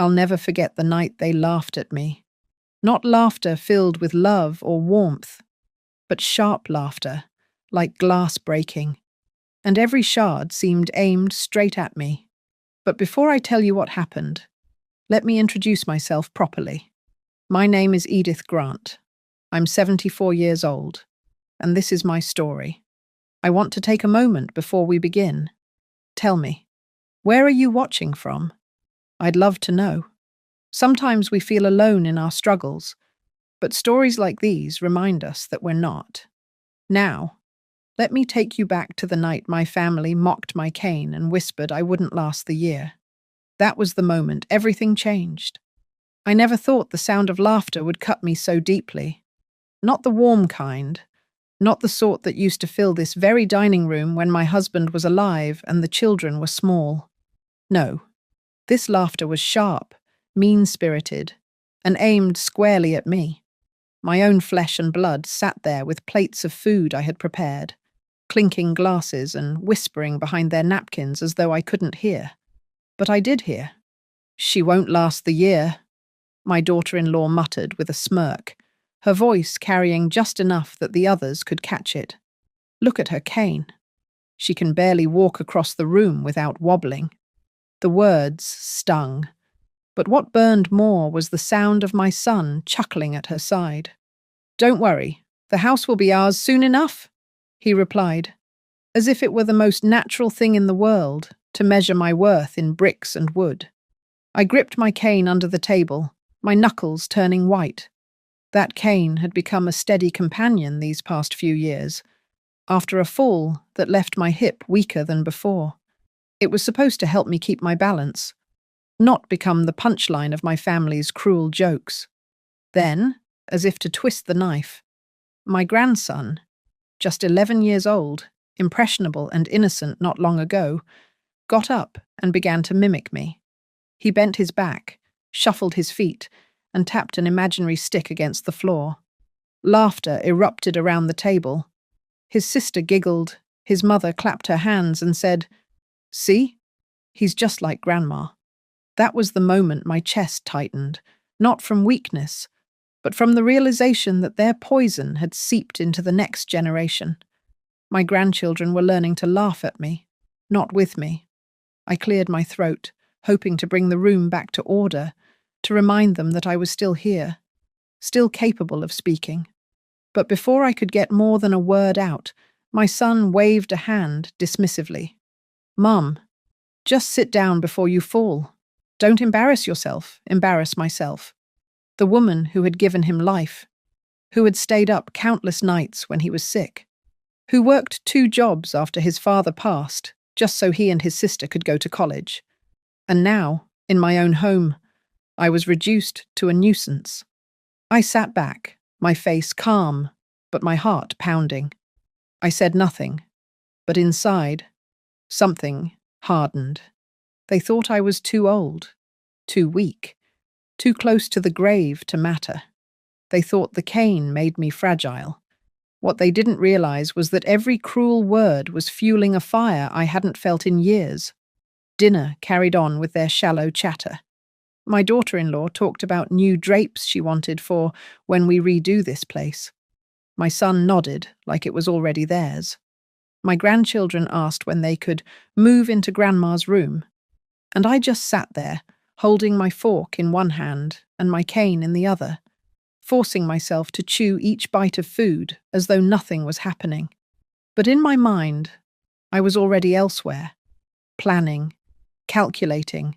I'll never forget the night they laughed at me. Not laughter filled with love or warmth, but sharp laughter, like glass breaking, and every shard seemed aimed straight at me. But before I tell you what happened, let me introduce myself properly. My name is Edith Grant. I'm 74 years old, and this is my story. I want to take a moment before we begin. Tell me, where are you watching from? I'd love to know. Sometimes we feel alone in our struggles, but stories like these remind us that we're not. Now, let me take you back to the night my family mocked my cane and whispered I wouldn't last the year. That was the moment everything changed. I never thought the sound of laughter would cut me so deeply. Not the warm kind, not the sort that used to fill this very dining room when my husband was alive and the children were small. No, this laughter was sharp, mean-spirited, and aimed squarely at me. My own flesh and blood sat there with plates of food I had prepared, clinking glasses and whispering behind their napkins as though I couldn't hear. But I did hear. "She won't last the year," my daughter-in-law muttered with a smirk, her voice carrying just enough that the others could catch it. "Look at her cane. She can barely walk across the room without wobbling." The words stung, but what burned more was the sound of my son chuckling at her side. "Don't worry, the house will be ours soon enough," he replied, as if it were the most natural thing in the world to measure my worth in bricks and wood. I gripped my cane under the table, my knuckles turning white. That cane had become a steady companion these past few years, after a fall that left my hip weaker than before. It was supposed to help me keep my balance, not become the punchline of my family's cruel jokes. Then, as if to twist the knife, my grandson, just 11 years old, impressionable and innocent not long ago, got up and began to mimic me. He bent his back, shuffled his feet, and tapped an imaginary stick against the floor. Laughter erupted around the table. His sister giggled, his mother clapped her hands and said, "See? He's just like Grandma." That was the moment my chest tightened, not from weakness, but from the realization that their poison had seeped into the next generation. My grandchildren were learning to laugh at me, not with me. I cleared my throat, hoping to bring the room back to order, to remind them that I was still here, still capable of speaking. But before I could get more than a word out, my son waved a hand dismissively. "Mum, just sit down before you fall. Don't embarrass yourself, embarrass myself." The woman who had given him life, who had stayed up countless nights when he was sick, who worked 2 jobs after his father passed, just so he and his sister could go to college. And now, in my own home, I was reduced to a nuisance. I sat back, my face calm, but my heart pounding. I said nothing, but inside, something hardened. They thought I was too old, too weak, too close to the grave to matter. They thought the cane made me fragile. What they didn't realize was that every cruel word was fueling a fire I hadn't felt in years. Dinner carried on with their shallow chatter. My daughter-in-law talked about new drapes she wanted for when we redo this place. My son nodded like it was already theirs. My grandchildren asked when they could move into Grandma's room, and I just sat there, holding my fork in one hand and my cane in the other, forcing myself to chew each bite of food as though nothing was happening. But in my mind, I was already elsewhere, planning, calculating,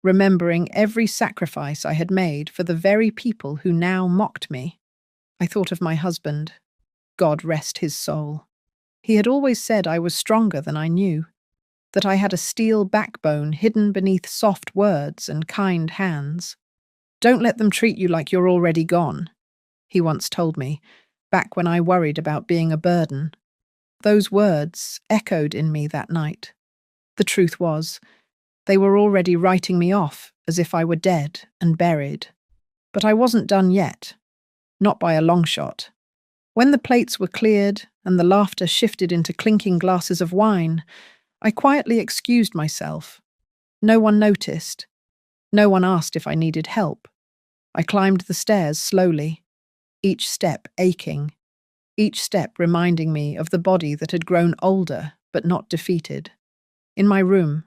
remembering every sacrifice I had made for the very people who now mocked me. I thought of my husband. God rest his soul. He had always said I was stronger than I knew, that I had a steel backbone hidden beneath soft words and kind hands. "Don't let them treat you like you're already gone," he once told me, back when I worried about being a burden. Those words echoed in me that night. The truth was, they were already writing me off as if I were dead and buried. But I wasn't done yet. Not by a long shot. When the plates were cleared and the laughter shifted into clinking glasses of wine, I quietly excused myself. No one noticed. No one asked if I needed help. I climbed the stairs slowly, each step aching, each step reminding me of the body that had grown older but not defeated. In my room,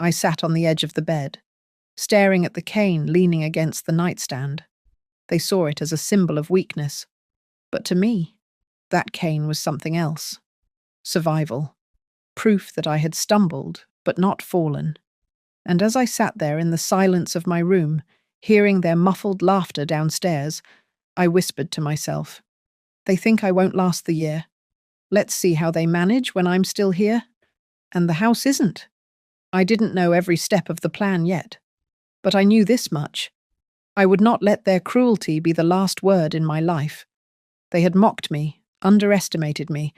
I sat on the edge of the bed, staring at the cane leaning against the nightstand. They saw it as a symbol of weakness, but to me, that cane was something else. Survival. Proof that I had stumbled, but not fallen. And as I sat there in the silence of my room, hearing their muffled laughter downstairs, I whispered to myself, "They think I won't last the year. Let's see how they manage when I'm still here." And the house isn't. I didn't know every step of the plan yet, but I knew this much. I would not let their cruelty be the last word in my life. They had mocked me, underestimated me,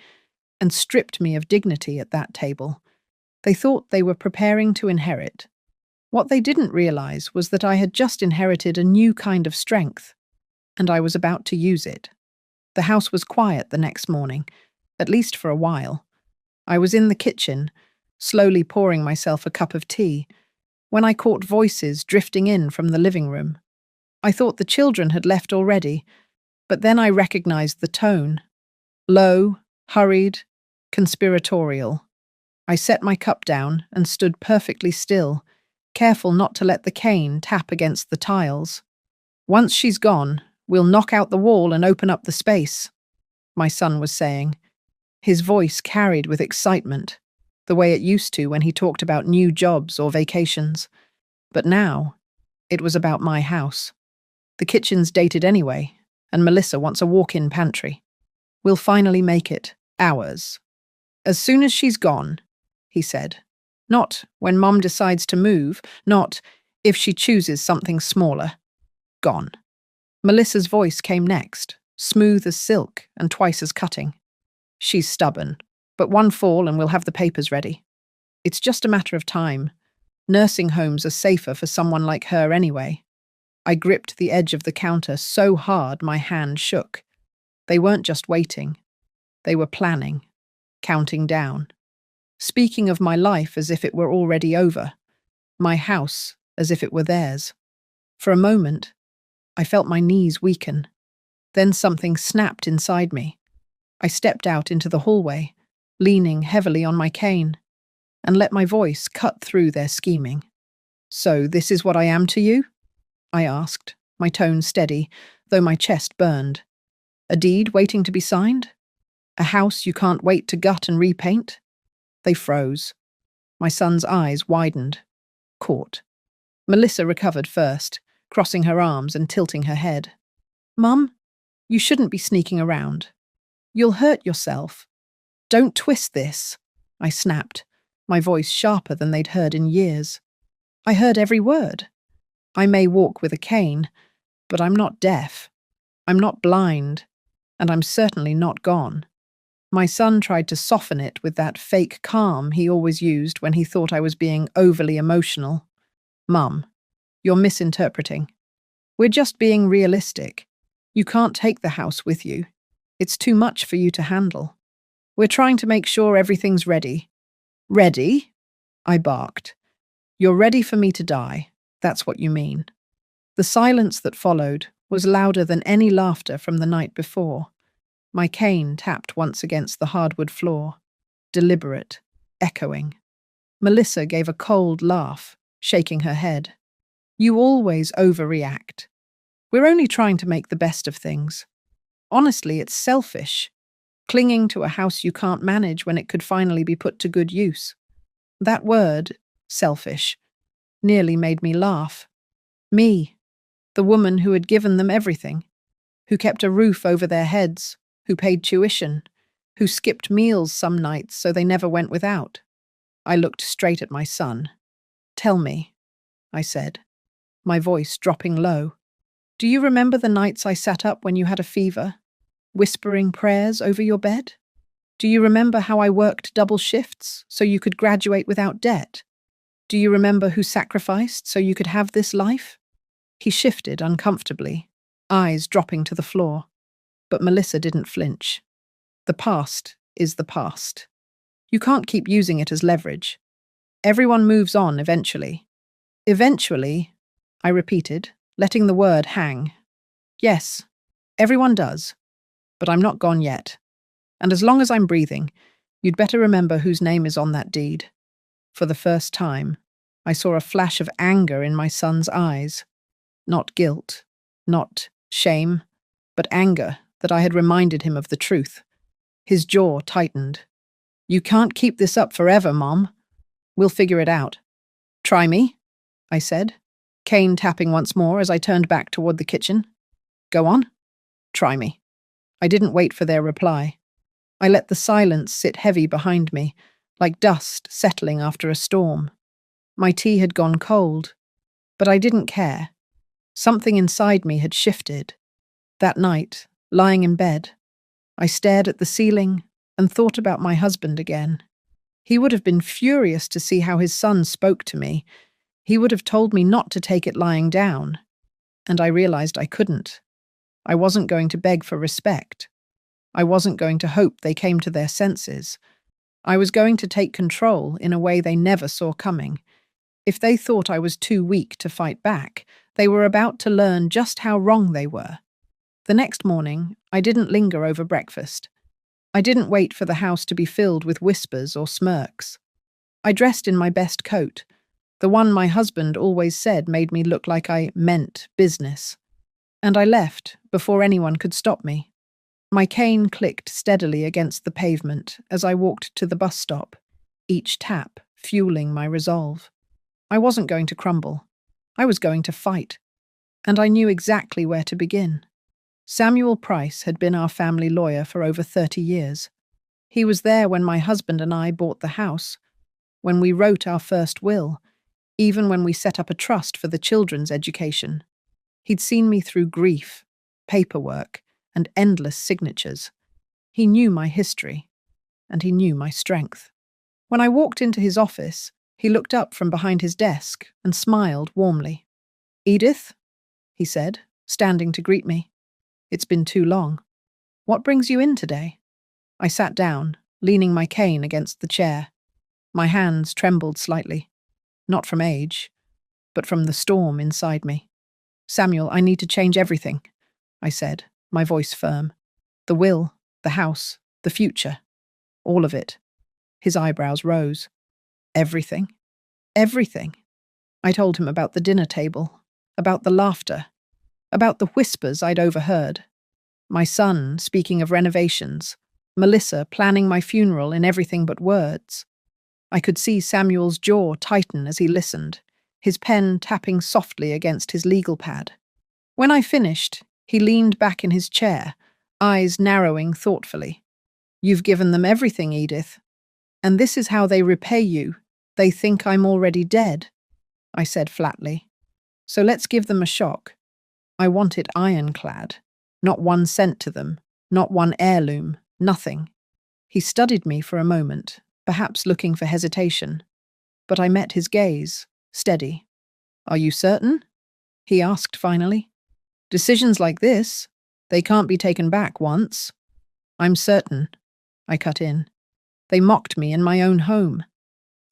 and stripped me of dignity at that table. They thought they were preparing to inherit. What they didn't realize was that I had just inherited a new kind of strength, and I was about to use it. The house was quiet the next morning, at least for a while. I was in the kitchen, slowly pouring myself a cup of tea, when I caught voices drifting in from the living room. I thought the children had left already, but then I recognized the tone. Low, hurried, conspiratorial. I set my cup down and stood perfectly still, careful not to let the cane tap against the tiles. "Once she's gone, we'll knock out the wall and open up the space," my son was saying. His voice carried with excitement, the way it used to when he talked about new jobs or vacations. But now, it was about my house. The kitchen's dated anyway, and Melissa wants a walk-in pantry. "We'll finally make it ours. As soon as she's gone," he said. "Not when Mom decides to move, not if she chooses something smaller. Gone." Melissa's voice came next, smooth as silk and twice as cutting. "She's stubborn, but one fall and we'll have the papers ready. It's just a matter of time. Nursing homes are safer for someone like her anyway." I gripped the edge of the counter so hard my hand shook. They weren't just waiting. They were planning, counting down. Speaking of my life as if it were already over. My house as if it were theirs. For a moment, I felt my knees weaken. Then something snapped inside me. I stepped out into the hallway, leaning heavily on my cane, and let my voice cut through their scheming. "So this is what I am to you?" I asked, my tone steady, though my chest burned. "A deed waiting to be signed? A house you can't wait to gut and repaint?" They froze. My son's eyes widened. Caught. Melissa recovered first, crossing her arms and tilting her head. "Mum, you shouldn't be sneaking around. You'll hurt yourself. Don't twist this," I snapped, my voice sharper than they'd heard in years. I heard every word. I may walk with a cane, but I'm not deaf. I'm not blind, and I'm certainly not gone. My son tried to soften it with that fake calm he always used when he thought I was being overly emotional. "Mum, you're misinterpreting. We're just being realistic. You can't take the house with you. It's too much for you to handle. We're trying to make sure everything's ready." "Ready?" I barked. "You're ready for me to die. That's what you mean." The silence that followed was louder than any laughter from the night before. My cane tapped once against the hardwood floor, deliberate, echoing. Melissa gave a cold laugh, shaking her head. "You always overreact. We're only trying to make the best of things. Honestly, it's selfish, clinging to a house you can't manage when it could finally be put to good use." That word, selfish, nearly made me laugh. Me, the woman who had given them everything, who kept a roof over their heads, who paid tuition, who skipped meals some nights so they never went without. I looked straight at my son. "Tell me," I said, my voice dropping low. "Do you remember the nights I sat up when you had a fever, whispering prayers over your bed? Do you remember how I worked double shifts so you could graduate without debt? Do you remember who sacrificed so you could have this life?" He shifted uncomfortably, eyes dropping to the floor. But Melissa didn't flinch. "The past is the past. You can't keep using it as leverage. Everyone moves on eventually. Eventually, I repeated, letting the word hang. Yes, everyone does, but I'm not gone yet. And as long as I'm breathing, you'd better remember whose name is on that deed. For the first time, I saw a flash of anger in my son's eyes. Not guilt, not shame, but anger that I had reminded him of the truth. His jaw tightened. You can't keep this up forever, Mom. We'll figure it out. Try me, I said, cane tapping once more as I turned back toward the kitchen. Go on. Try me. I didn't wait for their reply. I let the silence sit heavy behind me, like dust settling after a storm. My tea had gone cold, but I didn't care. Something inside me had shifted. That night, lying in bed, I stared at the ceiling and thought about my husband again. He would have been furious to see how his son spoke to me. He would have told me not to take it lying down. And I realized I couldn't. I wasn't going to beg for respect. I wasn't going to hope they came to their senses. I was going to take control in a way they never saw coming. If they thought I was too weak to fight back, they were about to learn just how wrong they were. The next morning, I didn't linger over breakfast. I didn't wait for the house to be filled with whispers or smirks. I dressed in my best coat, the one my husband always said made me look like I meant business. And I left before anyone could stop me. My cane clicked steadily against the pavement as I walked to the bus stop, each tap fueling my resolve. I wasn't going to crumble. I was going to fight. And I knew exactly where to begin. Samuel Price had been our family lawyer for over 30 years. He was there when my husband and I bought the house, when we wrote our first will, even when we set up a trust for the children's education. He'd seen me through grief, paperwork, and endless signatures. He knew my history, and he knew my strength. When I walked into his office, he looked up from behind his desk and smiled warmly. "Edith," he said, standing to greet me. "It's been too long. What brings you in today?" I sat down, leaning my cane against the chair. My hands trembled slightly, not from age, but from the storm inside me. "Samuel, I need to change everything," I said, my voice firm. "The will, the house, the future. All of it." His eyebrows rose. "Everything? Everything?" I told him about the dinner table, about the laughter, about the whispers I'd overheard. My son speaking of renovations, Melissa planning my funeral in everything but words. I could see Samuel's jaw tighten as he listened, his pen tapping softly against his legal pad. When I finished, he leaned back in his chair, eyes narrowing thoughtfully. "You've given them everything, Edith. And this is how they repay you. They think I'm already dead," I said flatly. "So let's give them a shock. I want it ironclad. Not 1 cent to them, not one heirloom, nothing." He studied me for a moment, perhaps looking for hesitation. But I met his gaze, steady. "Are you certain?" he asked finally. "Decisions like this, they can't be taken back once." "I'm certain," I cut in. "They mocked me in my own home.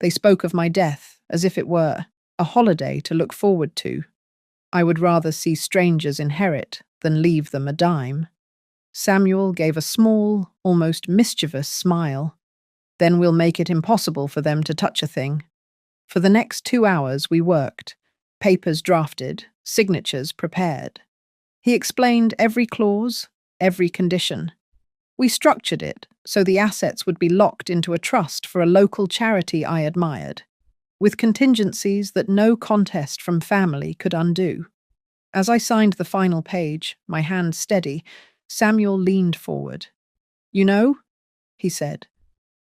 They spoke of my death as if it were a holiday to look forward to. I would rather see strangers inherit than leave them a dime." Samuel gave a small, almost mischievous smile. "Then we'll make it impossible for them to touch a thing." For the next 2 hours we worked, papers drafted, signatures prepared. He explained every clause, every condition. We structured it so the assets would be locked into a trust for a local charity I admired, with contingencies that no contest from family could undo. As I signed the final page, my hand steady, Samuel leaned forward. "You know," he said,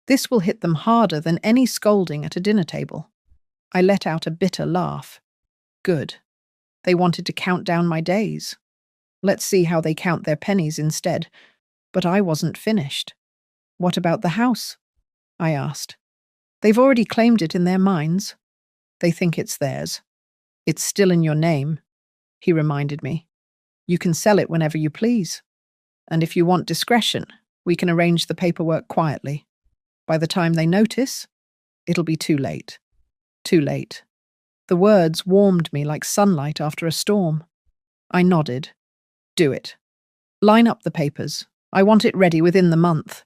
"this will hit them harder than any scolding at a dinner table." I let out a bitter laugh. Good. They wanted to count down my days. Let's see how they count their pennies instead. But I wasn't finished. "What about the house?" I asked. "They've already claimed it in their minds. They think it's theirs. It's still in your name," he reminded me. "You can sell it whenever you please. And if you want discretion, we can arrange the paperwork quietly. By the time they notice, it'll be too late. Too late." The words warmed me like sunlight after a storm. I nodded. Do it. Line up the papers. I want it ready within the month.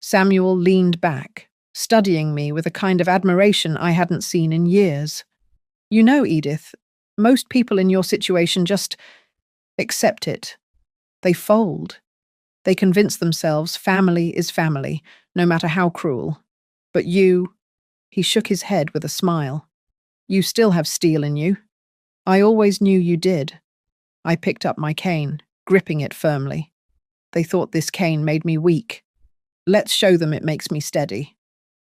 Samuel leaned back, studying me with a kind of admiration I hadn't seen in years. You know, Edith, most people in your situation just accept it. They fold. They convince themselves family is family, no matter how cruel. But you, he shook his head with a smile. You still have steel in you. I always knew you did. I picked up my cane, gripping it firmly. They thought this cane made me weak. Let's show them it makes me steady.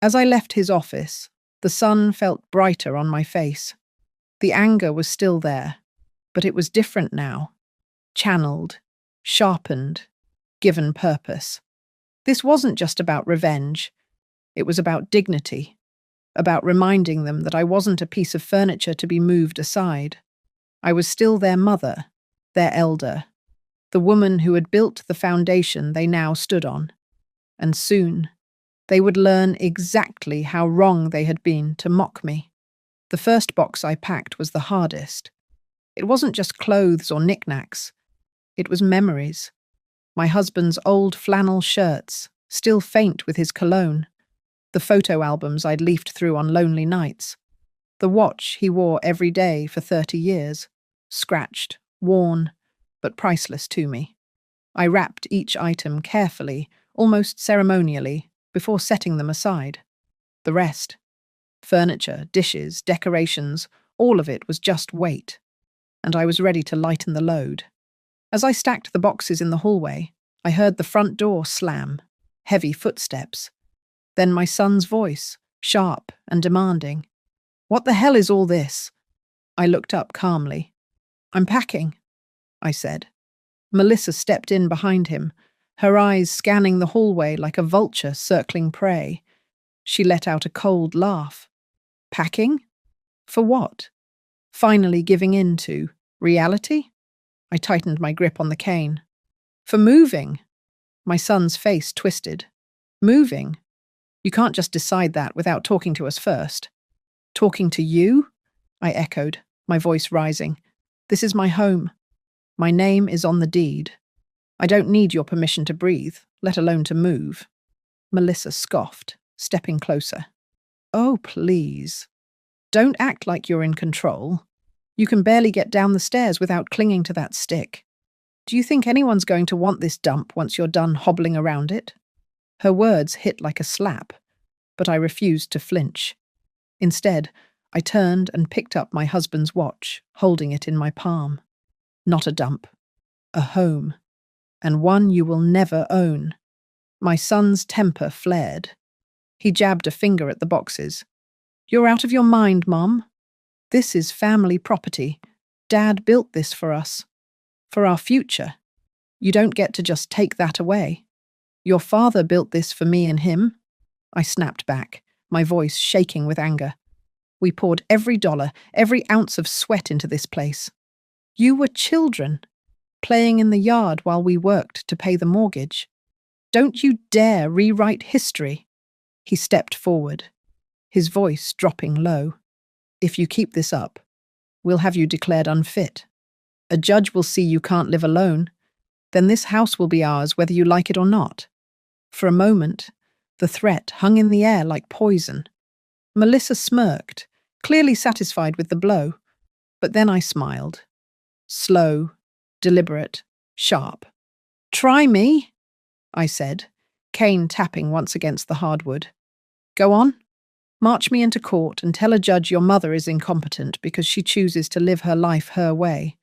As I left his office, the sun felt brighter on my face. The anger was still there, but it was different now. Channeled, sharpened, given purpose. This wasn't just about revenge. It was about dignity, about reminding them that I wasn't a piece of furniture to be moved aside. I was still their mother, their elder, the woman who had built the foundation they now stood on. And soon, they would learn exactly how wrong they had been to mock me. The first box I packed was the hardest. It wasn't just clothes or knickknacks. It was memories. My husband's old flannel shirts, still faint with his cologne. The photo albums I'd leafed through on lonely nights. The watch he wore every day for 30 years. Scratched, worn, but priceless to me. I wrapped each item carefully, almost ceremonially, before setting them aside. The rest, furniture, dishes, decorations, all of it was just weight, and I was ready to lighten the load. As I stacked the boxes in the hallway, I heard the front door slam, heavy footsteps. Then my son's voice, sharp and demanding. What the hell is all this? I looked up calmly. I'm packing, I said. Melissa stepped in behind him, her eyes scanning the hallway like a vulture circling prey. She let out a cold laugh. Packing? For what? Finally giving in to reality? I tightened my grip on the cane. For moving. My son's face twisted. Moving? You can't just decide that without talking to us first. Talking to you? I echoed, my voice rising. This is my home. My name is on the deed. I don't need your permission to breathe, let alone to move. Melissa scoffed, stepping closer. Oh, please. Don't act like you're in control. You can barely get down the stairs without clinging to that stick. Do you think anyone's going to want this dump once you're done hobbling around it? Her words hit like a slap, but I refused to flinch. Instead, I turned and picked up my husband's watch, holding it in my palm. Not a dump. A home. And one you will never own. My son's temper flared. He jabbed a finger at the boxes. You're out of your mind, Mom. This is family property. Dad built this for us. For our future. You don't get to just take that away. Your father built this for me and him. I snapped back, my voice shaking with anger. We poured every dollar, every ounce of sweat into this place. You were children, playing in the yard while we worked to pay the mortgage. Don't you dare rewrite history. He stepped forward, his voice dropping low. If you keep this up, we'll have you declared unfit. A judge will see you can't live alone. Then this house will be ours whether you like it or not. For a moment, the threat hung in the air like poison. Melissa smirked, clearly satisfied with the blow. But then I smiled. Slow, deliberate, sharp. Try me, I said, cane tapping once against the hardwood. Go on. March me into court and tell a judge your mother is incompetent because she chooses to live her life her way.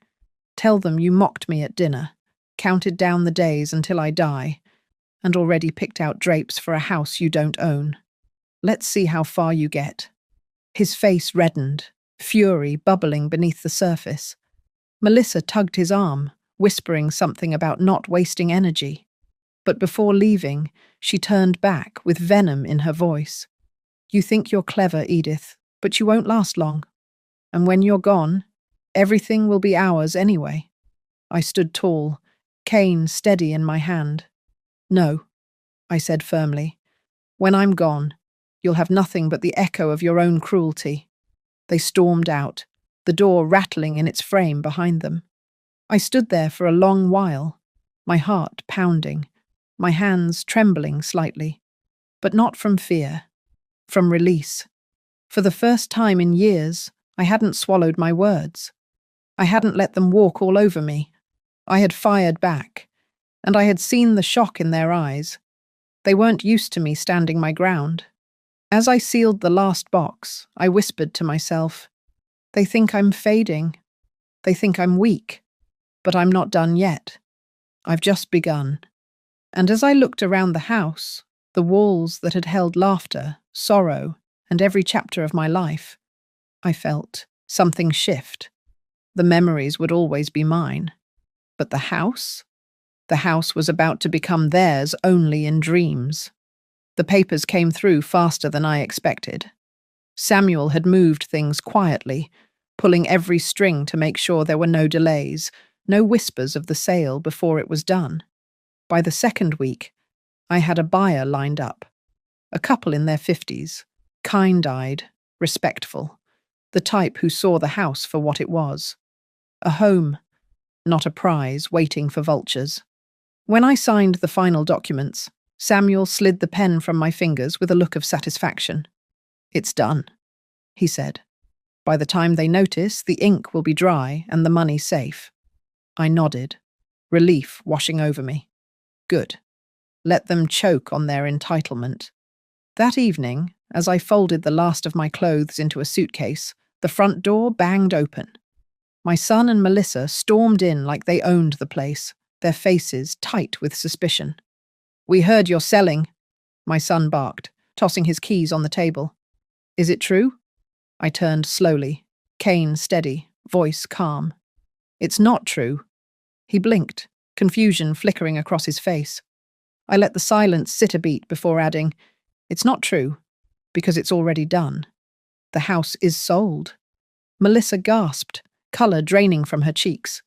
Tell them you mocked me at dinner, counted down the days until I die, and already picked out drapes for a house you don't own. Let's see how far you get. His face reddened, fury bubbling beneath the surface. Melissa tugged his arm, whispering something about not wasting energy. But before leaving, she turned back with venom in her voice. You think you're clever, Edith, but you won't last long. And when you're gone, everything will be ours anyway. I stood tall, cane steady in my hand. No, I said firmly. When I'm gone, you'll have nothing but the echo of your own cruelty. They stormed out, the door rattling in its frame behind them. I stood there for a long while, my heart pounding, my hands trembling slightly, but not from fear, from release. For the first time in years, I hadn't swallowed my words. I hadn't let them walk all over me. I had fired back, and I had seen the shock in their eyes. They weren't used to me standing my ground. As I sealed the last box, I whispered to myself, "They think I'm fading. They think I'm weak. But I'm not done yet. I've just begun." And as I looked around the house, the walls that had held laughter, sorrow, and every chapter of my life, I felt something shift. The memories would always be mine. But the house? The house was about to become theirs only in dreams. The papers came through faster than I expected. Samuel had moved things quietly, pulling every string to make sure there were no delays, no whispers of the sale before it was done. By the second week, I had a buyer lined up. A couple in their 50s, kind-eyed, respectful, the type who saw the house for what it was. A home, not a prize waiting for vultures. When I signed the final documents, Samuel slid the pen from my fingers with a look of satisfaction. "It's done," he said. "By the time they notice, the ink will be dry and the money safe." I nodded, relief washing over me. Good. Let them choke on their entitlement. That evening, as I folded the last of my clothes into a suitcase, the front door banged open. My son and Melissa stormed in like they owned the place, their faces tight with suspicion. "We heard you're selling," my son barked, tossing his keys on the table. "Is it true?" I turned slowly, cane steady, voice calm. "It's not true." He blinked, confusion flickering across his face. I let the silence sit a beat before adding, "It's not true, because it's already done. The house is sold." Melissa gasped, colour draining from her cheeks.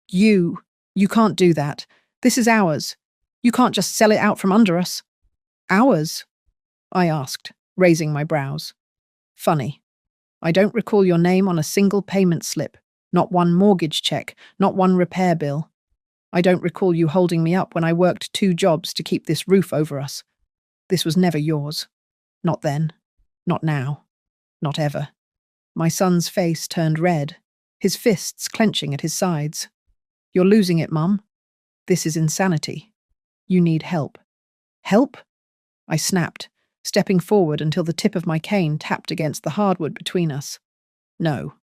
You can't do that. This is ours. You can't just sell it out from under us." "Ours?" I asked, raising my brows. "Funny. I don't recall your name on a single payment slip, not one mortgage check, not one repair bill. I don't recall you holding me up when I worked 2 jobs to keep this roof over us. This was never yours. Not then. Not now. Not ever." My son's face turned red, his fists clenching at his sides. "You're losing it, Mum. This is insanity. You need help." "Help?" I snapped, stepping forward until the tip of my cane tapped against the hardwood between us. No,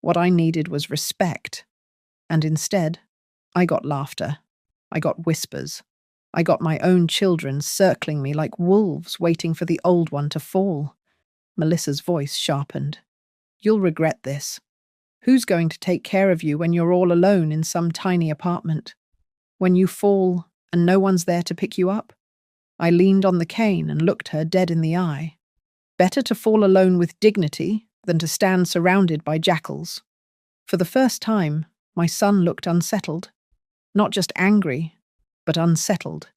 what I needed was respect. And instead, I got laughter. I got whispers. I got my own children circling me like wolves waiting for the old one to fall. Melissa's voice sharpened. "You'll regret this. Who's going to take care of you when you're all alone in some tiny apartment? When you fall and no one's there to pick you up?" I leaned on the cane and looked her dead in the eye. Better to fall alone with dignity than to stand surrounded by jackals. For the first time, my son looked unsettled. Not just angry, but unsettled.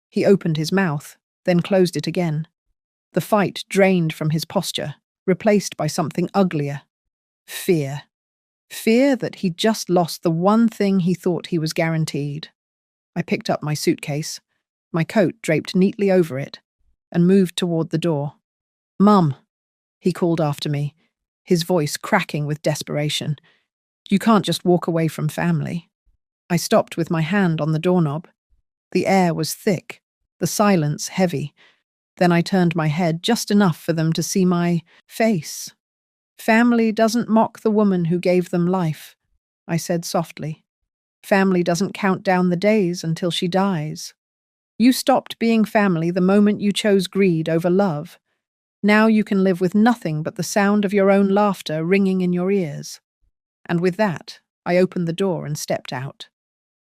He opened his mouth, then closed it again. The fight drained from his posture, replaced by something uglier. Fear. Fear that he'd just lost the one thing he thought he was guaranteed. I picked up my suitcase, my coat draped neatly over it, and moved toward the door. "Mum," he called after me, his voice cracking with desperation. "You can't just walk away from family." I stopped with my hand on the doorknob. The air was thick, the silence heavy. Then I turned my head just enough for them to see my face. "Family doesn't mock the woman who gave them life," I said softly. "Family doesn't count down the days until she dies. You stopped being family the moment you chose greed over love. Now you can live with nothing but the sound of your own laughter ringing in your ears." And with that, I opened the door and stepped out.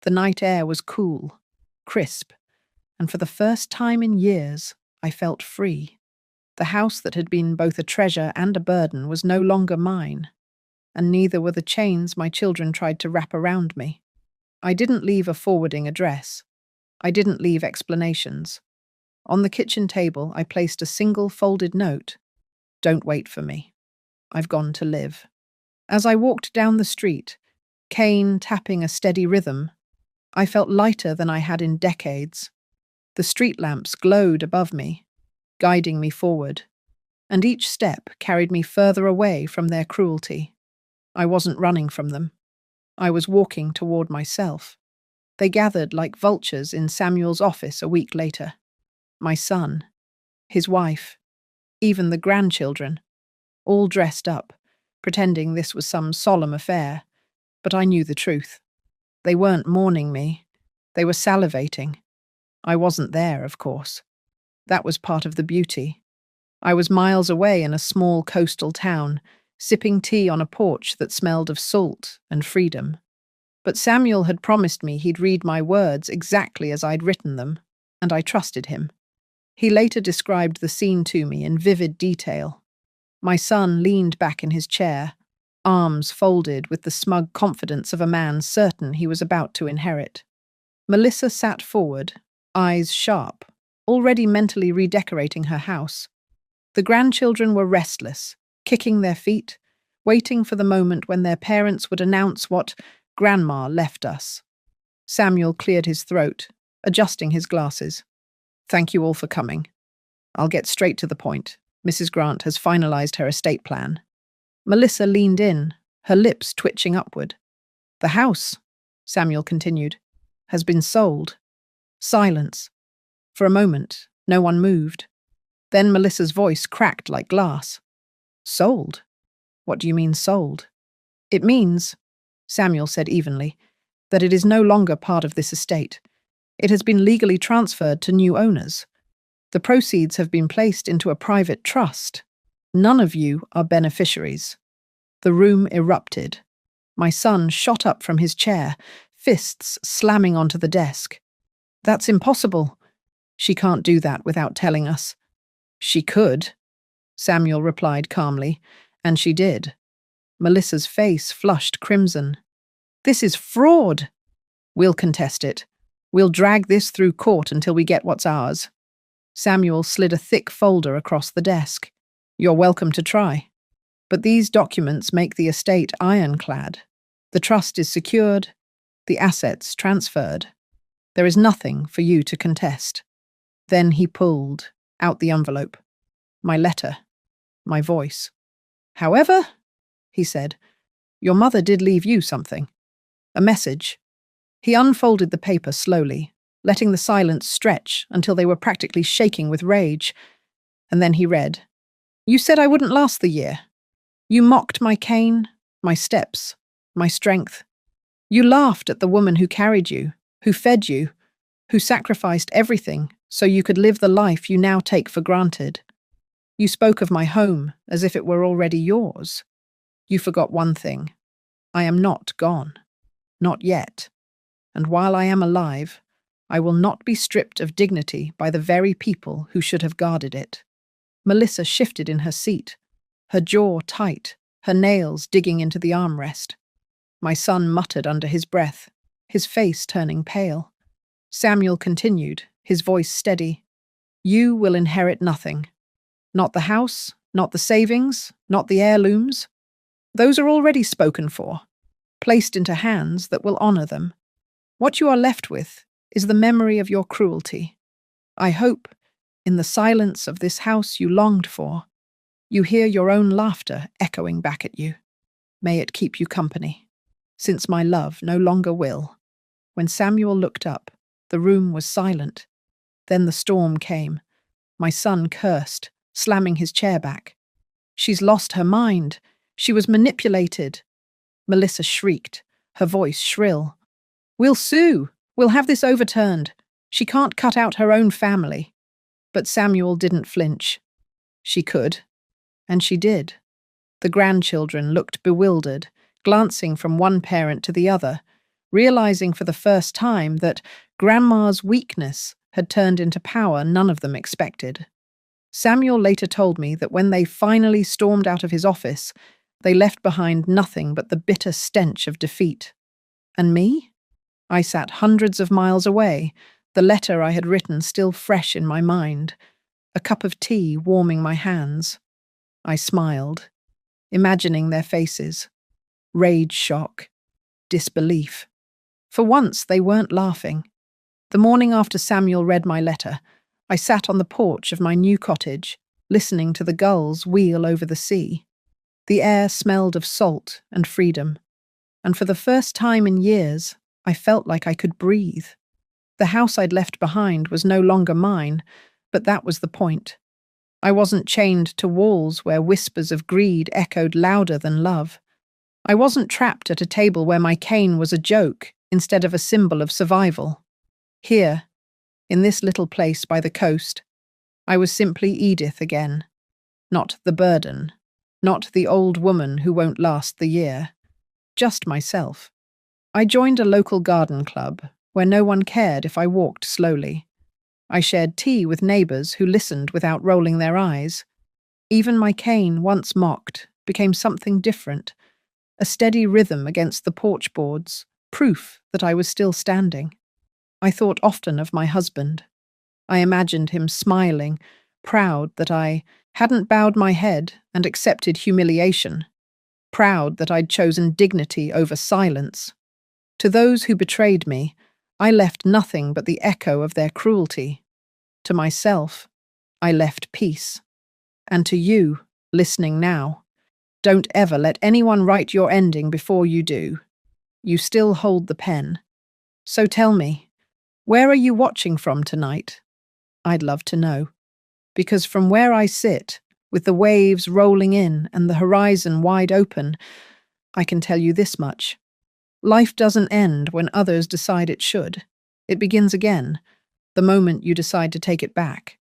The night air was cool, crisp, and for the first time in years, I felt free. The house that had been both a treasure and a burden was no longer mine, and neither were the chains my children tried to wrap around me. I didn't leave a forwarding address. I didn't leave explanations. On the kitchen table, I placed a single folded note. "Don't wait for me." I've gone to live. As I walked down the street, cane tapping a steady rhythm, I felt lighter than I had in decades. The street lamps glowed above me, guiding me forward, and each step carried me further away from their cruelty. I wasn't running from them. I was walking toward myself. They gathered like vultures in Samuel's office a week later. My son, his wife, even the grandchildren, all dressed up, pretending this was some solemn affair. But I knew the truth. They weren't mourning me. They were salivating. I wasn't there, of course. That was part of the beauty. I was miles away in a small coastal town, sipping tea on a porch that smelled of salt and freedom. But Samuel had promised me he'd read my words exactly as I'd written them, and I trusted him. He later described the scene to me in vivid detail. My son leaned back in his chair, arms folded with the smug confidence of a man certain he was about to inherit. Melissa sat forward, eyes sharp, already mentally redecorating her house. The grandchildren were restless, kicking their feet, waiting for the moment when their parents would announce what Grandma left us. Samuel cleared his throat, adjusting his glasses. Thank you all for coming. I'll get straight to the point. Mrs. Grant has finalized her estate plan. Melissa leaned in, her lips twitching upward. The house, Samuel continued, has been sold. Silence. For a moment, no one moved. Then Melissa's voice cracked like glass. Sold? What do you mean sold? It means, Samuel said evenly, that it is no longer part of this estate. It has been legally transferred to new owners. The proceeds have been placed into a private trust. None of you are beneficiaries. The room erupted. My son shot up from his chair, fists slamming onto the desk. That's impossible. She can't do that without telling us. She could, Samuel replied calmly, and she did. Melissa's face flushed crimson. This is fraud. We'll contest it. We'll drag this through court until we get what's ours. Samuel slid a thick folder across the desk. You're welcome to try. But these documents make the estate ironclad. The trust is secured, the assets transferred. There is nothing for you to contest. Then he pulled out the envelope. My letter. My voice. However, he said, your mother did leave you something. A message. He unfolded the paper slowly, letting the silence stretch until they were practically shaking with rage. And then he read, You said I wouldn't last the year. You mocked my cane, my steps, my strength. You laughed at the woman who carried you, who fed you, who sacrificed everything so you could live the life you now take for granted. You spoke of my home as if it were already yours. You forgot one thing. I am not gone. Not yet. And while I am alive, I will not be stripped of dignity by the very people who should have guarded it. Melissa shifted in her seat, her jaw tight, her nails digging into the armrest. My son muttered under his breath, his face turning pale. Samuel continued, his voice steady. You will inherit nothing. Not the house, not the savings, not the heirlooms. Those are already spoken for, placed into hands that will honor them. What you are left with is the memory of your cruelty. I hope, in the silence of this house you longed for, you hear your own laughter echoing back at you. May it keep you company, since my love no longer will. When Samuel looked up, the room was silent. Then the storm came. My son cursed, slamming his chair back. She's lost her mind. She was manipulated. Melissa shrieked, her voice shrill. We'll sue. We'll have this overturned. She can't cut out her own family. But Samuel didn't flinch. She could. And she did. The grandchildren looked bewildered, glancing from one parent to the other, realizing for the first time that Grandma's weakness had turned into power none of them expected. Samuel later told me that when they finally stormed out of his office, they left behind nothing but the bitter stench of defeat. And me? I sat hundreds of miles away, the letter I had written still fresh in my mind, a cup of tea warming my hands. I smiled. imagining their faces. Rage, shock, disbelief. For once, they weren't laughing. The morning after Samuel read my letter, I sat on the porch of my new cottage, listening to the gulls wheel over the sea. The air smelled of salt and freedom, and for the first time in years, I felt like I could breathe. The house I'd left behind was no longer mine, but that was the point. I wasn't chained to walls where whispers of greed echoed louder than love. I wasn't trapped at a table where my cane was a joke instead of a symbol of survival. Here, in this little place by the coast, I was simply Edith again. Not the burden, not the old woman who won't last the year. Just myself. I joined a local garden club where no one cared if I walked slowly. I shared tea with neighbours who listened without rolling their eyes. Even my cane, once mocked, became something different, a steady rhythm against the porch boards, proof that I was still standing. I thought often of my husband. I imagined him smiling, proud that I hadn't bowed my head and accepted humiliation, proud that I'd chosen dignity over silence. To those who betrayed me, I left nothing but the echo of their cruelty. To myself, I left peace. And to you, listening now, don't ever let anyone write your ending before you do. You still hold the pen. So tell me, where are you watching from tonight? I'd love to know. Because from where I sit, with the waves rolling in and the horizon wide open, I can tell you this much. Life doesn't end when others decide it should. It begins again, the moment you decide to take it back.